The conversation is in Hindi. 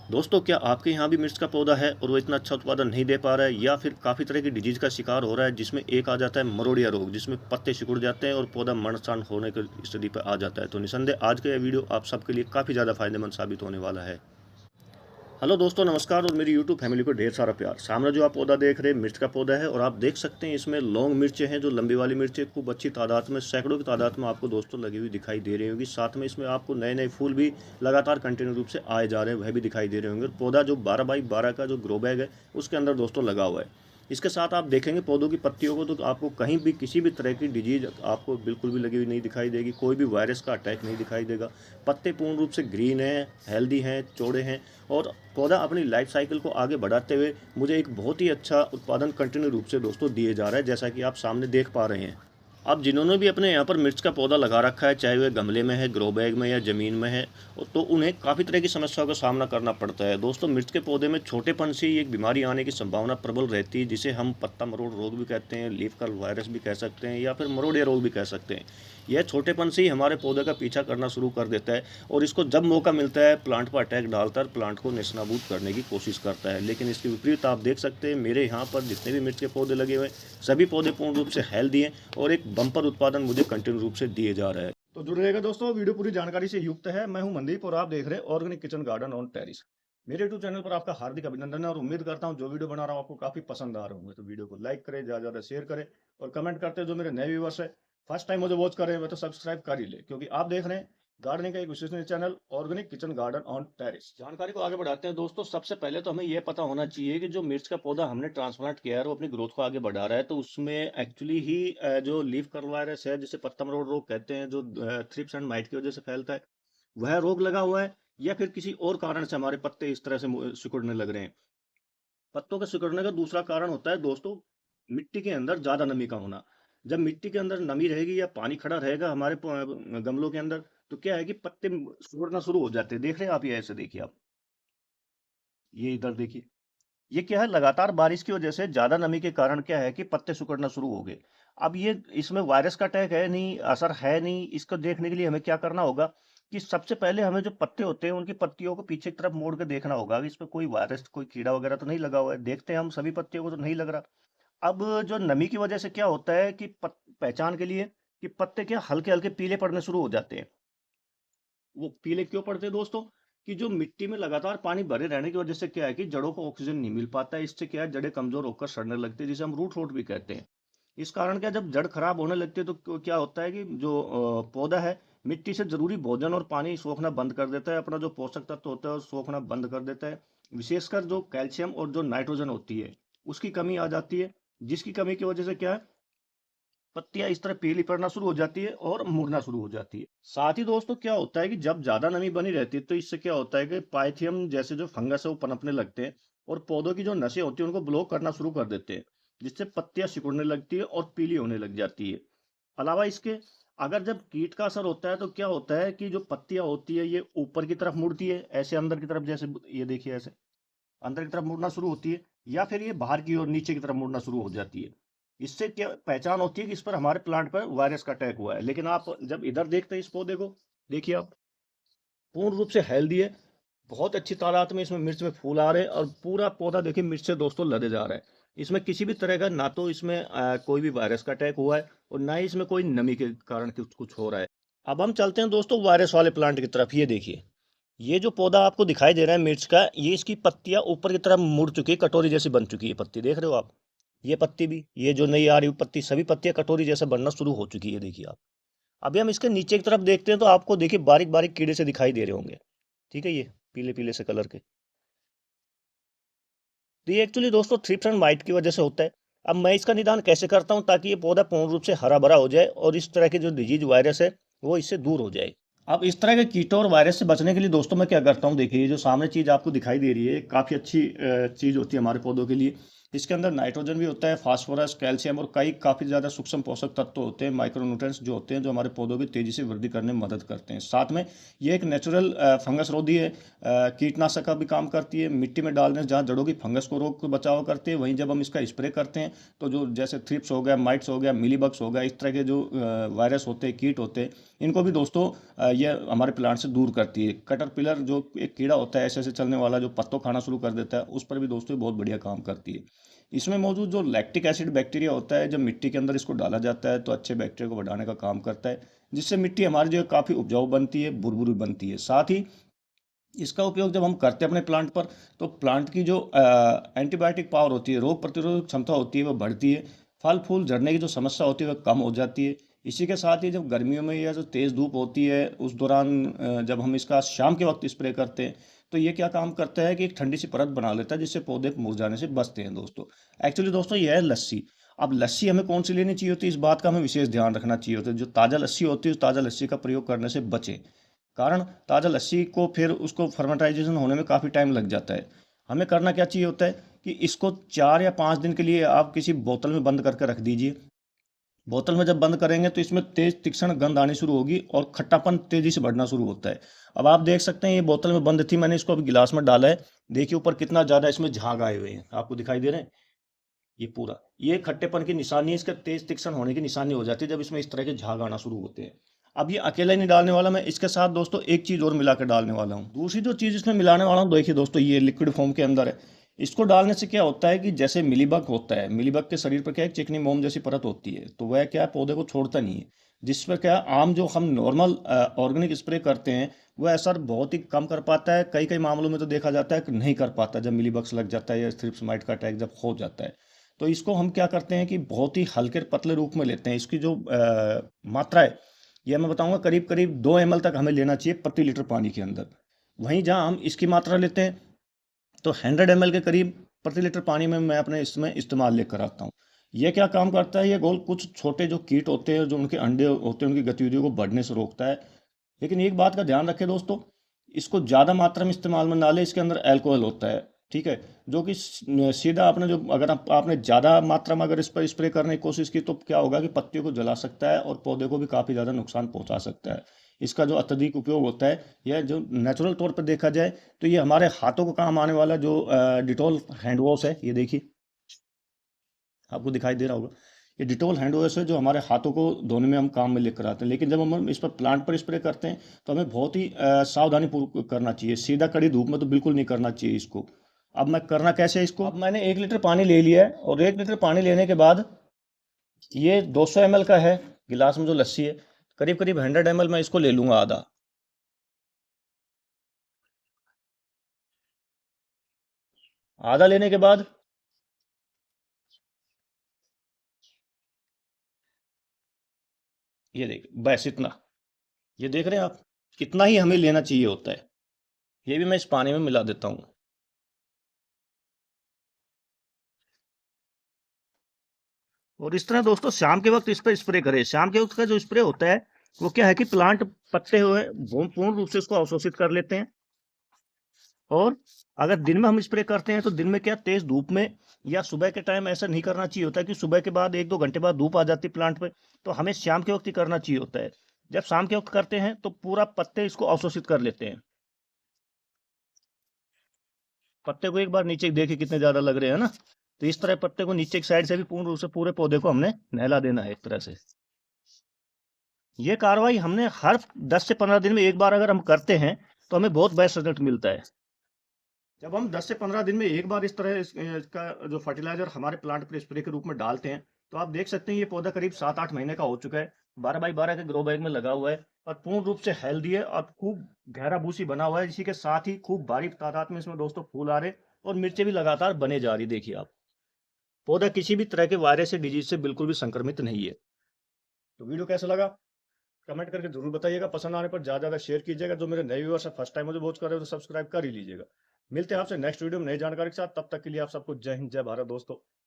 दोस्तों, क्या आपके यहाँ भी मिर्च का पौधा है और वो इतना अच्छा उत्पादन नहीं दे पा रहा है, या फिर काफ़ी तरह की डिजीज़ का शिकार हो रहा है, जिसमें एक आ जाता है मरोड़िया रोग, जिसमें पत्ते सिकुड़ जाते हैं और पौधा मरसान होने की स्थिति पर आ जाता है। तो निसंदेह आज का यह वीडियो आप सबके लिए काफ़ी ज़्यादा फायदेमंद साबित होने वाला है। हेलो दोस्तों, नमस्कार और मेरी यूट्यूब फैमिली को ढेर सारा प्यार। सामने जो आप पौधा देख रहे हैं मिर्च का पौधा है, और आप देख सकते हैं इसमें लॉन्ग मिर्चें हैं, जो लंबी वाली मिर्चें खूब अच्छी तादाद में, सैकड़ों की तादाद में आपको दोस्तों लगी हुई दिखाई दे रही होगी। साथ में इसमें आपको नए नए फूल भी लगातार कंटिन्यू रूप से आए जा रहे हैं, वह भी दिखाई दे रहे होंगे। और पौधा जो 12x12 का जो ग्रो बैग है उसके अंदर दोस्तों लगा हुआ है। इसके साथ आप देखेंगे पौधों की पत्तियों को, तो आपको कहीं भी किसी भी तरह की डिजीज आपको बिल्कुल भी लगी हुई नहीं दिखाई देगी, कोई भी वायरस का अटैक नहीं दिखाई देगा। पत्ते पूर्ण रूप से ग्रीन हैं, हेल्दी हैं, चौड़े हैं, और पौधा अपनी लाइफ साइकिल को आगे बढ़ाते हुए मुझे एक बहुत ही अच्छा उत्पादन कंटिन्यू रूप से दोस्तों दिए जा रहा है, जैसा कि आप सामने देख पा रहे हैं। अब जिन्होंने भी अपने यहाँ पर मिर्च का पौधा लगा रखा है, चाहे वह गमले में है, ग्रो बैग में या ज़मीन में है, तो उन्हें काफ़ी तरह की समस्याओं का सामना करना पड़ता है। दोस्तों, मिर्च के पौधे में छोटेपन से ही एक बीमारी आने की संभावना प्रबल रहती है, जिसे हम पत्ता मरोड़ रोग भी कहते हैं, लीफ कर्ल वायरस भी कह सकते हैं, या फिर मरोड़िया रोग भी कह सकते हैं। यह छोटेपन से ही हमारे पौधे का पीछा करना शुरू कर देता है, और इसको जब मौका मिलता है प्लांट पर अटैक डालकर प्लांट को नेस्तनाबूद करने की कोशिश करता है। लेकिन इसके विपरीत आप देख सकते हैं मेरे यहाँ पर जितने भी मिर्च के पौधे लगे हुए हैं, सभी पौधे पूर्ण रूप से हेल्दी हैं, और एक बम्पर उत्पादन मुझे कंटिन्यू रूप से दिए जा रहा है। तो जुड़े रहेगा दोस्तों, वीडियो पूरी जानकारी से युक्त है। मैं हूं मनदीप और आप देख रहे हैं organic kitchen garden on terrace. मेरे यूट्यूब चैनल पर आपका हार्दिक अभिनंदन है, और उम्मीद करता हूं जो वीडियो बना रहा हूं आपको काफी पसंद आ रहे होंगे। तो वीडियो को लाइक करें, ज्यादा ज्यादा शेयर करें, और कमेंट करते हैं। जो मेरे नए व्यूवर्स है, फर्स्ट टाइम मुझे वॉच कर रहे हैं, वह तो सब्सक्राइब कर ही ले, क्योंकि आप देख रहे हैं गार्डनिंग का एक विश्वसनीय channel organic kitchen garden on terrace. जानकारी को आगे बढ़ाते हैं दोस्तों। सबसे पहले तो हमें यह पता होना चाहिए कि जो मिर्च का पौधा हमने ट्रांसप्लांट किया है वो अपनी ग्रोथ को आगे बढ़ा रहा है, तो उसमें एक्चुअली ही जो लीफ कर्ल वायरस है, जिसे पत्ता मरोड़ रोग कहते हैं, जो थ्रिप्स एंड माइट की वजह से फैलता है, वह रोग लगा हुआ है, या फिर किसी और कारण से हमारे पत्ते इस तरह से सिकुड़ने लग रहे हैं। पत्तों के सिकुड़ने का दूसरा कारण होता है दोस्तों मिट्टी के अंदर ज्यादा नमी का होना। जब मिट्टी के अंदर नमी रहेगी या पानी खड़ा रहेगा हमारे गमलों के अंदर, तो क्या है कि पत्ते सिकुड़ना शुरू हो जाते हैं। देख रहे हैं आप, ये ऐसे देखिए आप, ये इधर देखिए, ये क्या है, लगातार बारिश की वजह से ज्यादा नमी के कारण क्या है कि पत्ते सिकुड़ना शुरू हो गए। अब ये, इसमें वायरस का अटैक है नहीं, असर है नहीं, इसको देखने के लिए हमें क्या करना होगा कि सबसे पहले हमें जो पत्ते होते हैं उनकी पत्तियों को पीछे की तरफ मोड़ के देखना होगा कि इसमें कोई वायरस, कोई कीड़ा वगैरह तो नहीं लगा हुआ है। देखते हैं हम सभी पत्तियों को, तो नहीं लग रहा। अब जो नमी की वजह से क्या होता है कि पहचान के लिए कि पत्ते क्या हल्के हल्के पीले पड़ने शुरू हो जाते हैं। वो पीले क्यों पड़ते हैं दोस्तों? कि जो मिट्टी में लगातार पानी भरे रहने की वजह से क्या है कि जड़ों को ऑक्सीजन नहीं मिल पाता है। इससे क्या है, जड़ें कमजोर होकर सड़ने लगती है, जिसे हम रूट रोट भी कहते हैं। इस कारण क्या, जब जड़ खराब होने लगती है तो क्या होता है कि जो पौधा है मिट्टी से जरूरी भोजन और पानी सोखना बंद कर देता है, अपना जो पोषक तत्व होता है वो सोखना बंद कर देता है। विशेषकर जो कैल्शियम और जो नाइट्रोजन होती है उसकी कमी आ जाती है, जिसकी कमी की वजह से क्या है, पत्तियां इस तरह पीली पड़ना शुरू हो जाती है और मुड़ना शुरू हो जाती है। साथ ही दोस्तों क्या होता है कि जब ज्यादा नमी बनी रहती है तो इससे क्या होता है कि पाइथियम जैसे जो फंगस है वो पनपने लगते हैं, और पौधों की जो नसें होती है उनको ब्लॉक करना शुरू कर देते हैं, जिससे पत्तियां सिकुड़ने लगती है और पीली होने लग जाती है। अलावा इसके, अगर जब कीट का असर होता है तो क्या होता है कि जो पत्तियां होती है ये ऊपर की तरफ मुड़ती है, ऐसे अंदर की तरफ, जैसे ये देखिए ऐसे अंदर की तरफ मुड़ना शुरू होती है, या फिर ये बाहर की ओर नीचे की तरफ मुड़ना शुरू हो जाती है। इससे क्या पहचान होती है कि इस पर, हमारे प्लांट पर वायरस का अटैक हुआ है। लेकिन आप जब इधर देखते हैं इस पौधे को, देखिए आप, पूर्ण रूप से हेल्दी है, बहुत अच्छी तादाद में इसमें मिर्च में फूल आ रहे हैं, और पूरा पौधा देखिए मिर्च से दोस्तों लदे जा रहा है। इसमें किसी भी तरह का ना तो इसमें कोई भी वायरस का अटैक हुआ है, और ना ही इसमें कोई नमी के कारण कुछ हो रहा है। अब हम चलते हैं दोस्तों वायरस वाले प्लांट की तरफ। ये देखिए, ये जो पौधा आपको दिखाई दे रहा है मिर्च का, ये इसकी पत्तियां ऊपर की तरफ मुड़ चुकी है, कटोरी जैसी बन चुकी है पत्ती, देख रहे हो आप। ये पत्ती भी, ये जो नई आ रही पत्ती, सभी पत्तियां कटोरी जैसे बनना शुरू हो चुकी है, देखिए आप। अभी हम इसके नीचे की तरफ देखते हैं तो आपको देखिए बारीक बारीक कीड़े से दिखाई दे रहे होंगे, ठीक है, ये पीले पीले से कलर के। तो ये एक्चुअली दोस्तों थ्रिप्स एंड माइट की वजह से होता है। अब मैं इसका निदान कैसे करता हूँ ताकि ये पौधा पूर्ण रूप से हरा भरा हो जाए और इस तरह के जो डिजीज वायरस है वो इससे दूर हो जाए। अब इस तरह के कीटों और वायरस से बचने के लिए दोस्तों मैं क्या करता हूँ, देखिए ये जो सामने चीज़ आपको दिखाई दे रही है काफ़ी अच्छी चीज़ होती है हमारे पौधों के लिए। इसके अंदर नाइट्रोजन भी होता है, फास्फोरस, कैल्शियम और कई काफ़ी ज़्यादा सूक्ष्म पोषक तत्व होते हैं, माइक्रोन्यूट्रिएंट्स जो होते हैं, जो हमारे पौधों की तेज़ी से वृद्धि करने में मदद करते हैं। साथ में ये एक नेचुरल फंगस रोधी है, कीटनाशक का भी काम करती है, मिट्टी में डालने से जहाँ जड़ों की फंगस को रोक बचाव करती है, वहीं जब हम इसका स्प्रे करते हैं तो जो जैसे थ्रिप्स हो गया, माइट्स हो गया, मिलीबग्स हो गया, इस तरह के जो वायरस होते हैं, कीट होते हैं, इनको भी दोस्तों ये हमारे प्लांट से दूर करती है। कैटरपिलर जो एक कीड़ा होता है ऐसे ऐसे चलने वाला, जो पत्तों खाना शुरू कर देता है, उस पर भी दोस्तों ये बहुत बढ़िया काम करती है। इसमें मौजूद जो लैक्टिक एसिड बैक्टीरिया होता है, जब मिट्टी के अंदर इसको डाला जाता है तो अच्छे बैक्टीरिया को बढ़ाने का काम करता है, जिससे मिट्टी हमारी जो है काफ़ी उपजाऊ बनती है, बुरबुरी बनती है। साथ ही इसका उपयोग जब हम करते हैं अपने प्लांट पर, तो प्लांट की जो एंटीबायोटिक पावर होती है, रोग प्रतिरोधक क्षमता होती है, वह बढ़ती है। फल फूल झड़ने की जो समस्या होती है वह कम हो जाती है। इसी के साथ ही जब गर्मियों में या जो तेज़ धूप होती है उस दौरान जब हम इसका शाम के वक्त स्प्रे करते हैं, तो ये क्या काम करता है कि एक ठंडी सी परत बना लेता है, जिससे पौधे मुरझाने से बचते हैं दोस्तों। एक्चुअली दोस्तों ये है लस्सी। अब लस्सी हमें कौन सी लेनी चाहिए होती है, इस बात का हमें विशेष ध्यान रखना चाहिए होता है। जो ताज़ा लस्सी होती है, उस ताज़ा लस्सी का प्रयोग करने से बचें। कारण ताज़ा लस्सी को फिर उसको फर्मेंटाइजेशन होने में काफ़ी टाइम लग जाता है। हमें करना क्या चाहिए होता है कि इसको 4 या 5 दिन के लिए आप किसी बोतल में बंद करके रख दीजिए। बोतल में जब बंद करेंगे तो इसमें तेज तीक्ष्ण गंध आनी शुरू होगी और खट्टापन तेजी से बढ़ना शुरू होता है। अब आप देख सकते हैं ये बोतल में बंद थी, मैंने इसको अभी गिलास में डाला है। देखिए ऊपर कितना ज़्यादा इसमें झाग आए हुए हैं, आपको दिखाई दे रहे हैं। ये पूरा ये खट्टेपन की निशानी है, इसका तेज तीक्ष्ण होने की निशानी हो जाती है जब इसमें इस तरह के झाग आना शुरू होते हैं। अब ये अकेला ही नहीं डालने वाला मैं, इसके साथ दोस्तों एक चीज़ और मिला कर डालने वाला हूँ। दूसरी जो चीज़ इसमें मिलाने वाला हूँ, देखिए दोस्तों, ये लिक्विड फॉर्म के अंदर है। इसको डालने से क्या होता है कि जैसे मिलीबग होता है, मिलीबग के शरीर पर क्या एक चिकनी मोम जैसी परत होती है, तो वह क्या है पौधे को छोड़ता नहीं है। जिस पर क्या आम जो हम नॉर्मल ऑर्गेनिक स्प्रे करते हैं वह असर बहुत ही कम कर पाता है। कई कई मामलों में तो देखा जाता है कि नहीं कर पाता, जब मिलीबग्स लग जाता है या थ्रिप्स माइट का अटैक जब हो जाता है। तो इसको हम क्या करते हैं कि बहुत ही हल्के पतले रूप में लेते हैं। इसकी जो मात्रा है, यह मैं बताऊंगा करीब करीब 2 ml तक हमें लेना चाहिए प्रति लीटर पानी के अंदर। वहीं जहां हम इसकी मात्रा लेते हैं तो 100 ml के करीब प्रति लीटर पानी में मैं अपने इसमें इस्तेमाल लेकर आता हूँ। यह क्या काम करता है, ये गोल कुछ छोटे जो कीट होते हैं, जो उनके अंडे होते हैं, उनकी गतिविधियों को बढ़ने से रोकता है। लेकिन एक बात का ध्यान रखें दोस्तों, इसको ज़्यादा मात्रा में इस्तेमाल में ना लें, इसके अंदर अल्कोहल होता है, ठीक है, जो कि सीधा आपने जो अगर आपने ज़्यादा मात्रा में अगर इस पर स्प्रे करने की कोशिश की तो क्या होगा कि पत्तियों को जला सकता है और पौधे को भी काफ़ी ज़्यादा नुकसान पहुंचा सकता है। इसका जो अत्यधिक उपयोग होता है, यह जो नेचुरल तौर पर देखा जाए तो ये हमारे हाथों को काम आने वाला जो डिटॉल हैंड वॉश है, ये देखिए आपको दिखाई दे रहा होगा, ये डिटॉल हैंड वॉश है जो हमारे हाथों को धोने में हम काम में लेकर आते हैं। लेकिन जब हम इस पर प्लांट पर स्प्रे करते हैं तो हमें बहुत ही सावधानी पूर्वक करना चाहिए। सीधा कड़ी धूप में तो बिल्कुल नहीं करना चाहिए इसको। अब मैं करना कैसे है इसको, अब मैंने 1 लीटर पानी ले लिया है और 1 लीटर पानी लेने के बाद ये 200 ml का है गिलास में जो लस्सी है, करीब करीब 100 ml मैं इसको ले लूंगा आधा। आधा लेने के बाद ये देख बस इतना, ये देख रहे हैं आप, कितना ही हमें लेना चाहिए होता है। ये भी मैं इस पानी में मिला देता हूँ। और इस तरह दोस्तों शाम के वक्त इस पर स्प्रे करें। शाम के वक्त का जो स्प्रे होता है वो क्या है कि प्लांट पत्ते हुए पूर्ण रूप से इसको अवशोषित कर लेते हैं। और अगर दिन में हम स्प्रे करते हैं तो दिन में क्या तेज धूप में या सुबह के टाइम ऐसा नहीं करना चाहिए होता है कि सुबह के बाद 1-2 घंटे बाद धूप आ जाती है प्लांट पे, तो हमें शाम के वक्त ही करना चाहिए होता है। जब शाम के वक्त करते हैं तो पूरा पत्ते इसको अवशोषित कर लेते हैं। पत्ते को एक बार नीचे देखिए कितने ज्यादा लग रहे हैं ना, तो इस तरह पत्ते को नीचे की साइड से भी पूर्ण रूप से पूरे पौधे को हमने नहला देना है एक तरह से। ये कार्रवाई हमने हर 10 से 15 दिन में एक बार अगर हम करते हैं तो हमें बहुत बेस्ट रिजल्ट मिलता है। जब हम 10 से 15 दिन में एक बार इस तरह इसका जो फर्टिलाइजर हमारे प्लांट पर स्प्रे के रूप में डालते हैं तो आप देख सकते हैं ये पौधा करीब 7-8 महीने का हो चुका है, 12x12 के ग्रो बैग में लगा हुआ है और पूर्ण रूप से हेल्दी है और खूब गहरा भूसी बना हुआ है। इसी के साथ ही खूब भारी तादाद में इसमें दोस्तों फूल आ रहे और मिर्चें भी लगातार बने जा रही। देखिए आप, पौधा किसी भी तरह के वायरस से डिजीज से बिल्कुल भी संक्रमित नहीं है। तो वीडियो कैसा लगा कमेंट करके जरूर बताइएगा। पसंद आने पर ज़्यादा ज़्यादा शेयर कीजिएगा। जो मेरे नए व्यूअर्स हैं फर्स्ट टाइम मुझे वॉच कर रहे हो तो सब्सक्राइब कर ही लीजिएगा। मिलते हैं आपसे नेक्स्ट वीडियो में नई जानकारी के साथ, तब तक के लिए आप सबको जय हिंद जय भारत दोस्तों।